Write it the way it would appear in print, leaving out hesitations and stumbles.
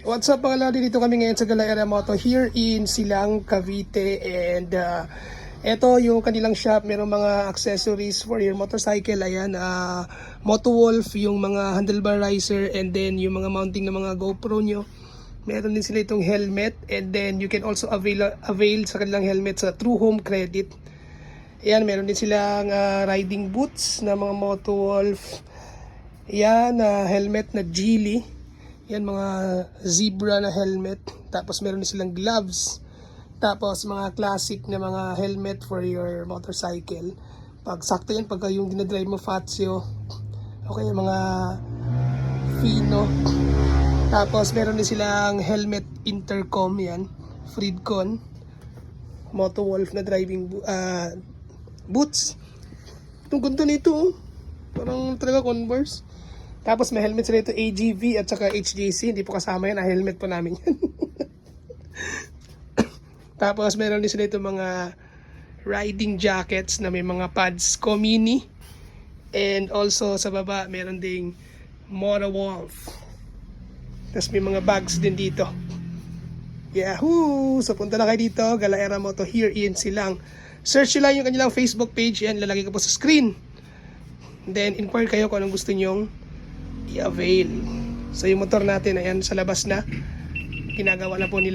What's up mga lodi, dito kami ngayon sa Galaera Moto here in Silang, Cavite. And ito yung kanilang shop, merong mga accessories for your motorcycle. Ayan, Motowolf, yung mga handlebar riser, and then yung mga mounting ng mga GoPro nyo. Meron din sila itong helmet, and then you can also avail sa kanilang helmet sa True Home Credit. Ayan, meron din silang riding boots na mga Motowolf. Ayan, helmet na Geely. Yan, mga zebra na helmet. Tapos meron din silang gloves. Tapos mga classic na mga helmet for your motorcycle. Pag sakto yan, pagka yung dinadrive mo Fazio. Okay, yung mga Fino. Tapos meron din silang helmet intercom yan. Freedcon. Motowolf na driving boots. Itong ganito nito. Parang talaga Converse. Tapos may helmet sila ito, AGV at saka HJC. Hindi po kasama yan, helmet po namin yan. Tapos meron din sila ito mga riding jackets na may mga pads Komini. And also sa baba meron ding Motowolf. Tapos may mga bags din dito. Yahoo! So punta na kayo dito, Galaera Moto here in Silang. Search nyo lang yung kanilang Facebook page. Yan, lalagay ko po sa screen. Then inquire kayo kung anong gusto nyong i-avail. So yung motor natin, ayan, sa labas na. Ginagawa na po nila.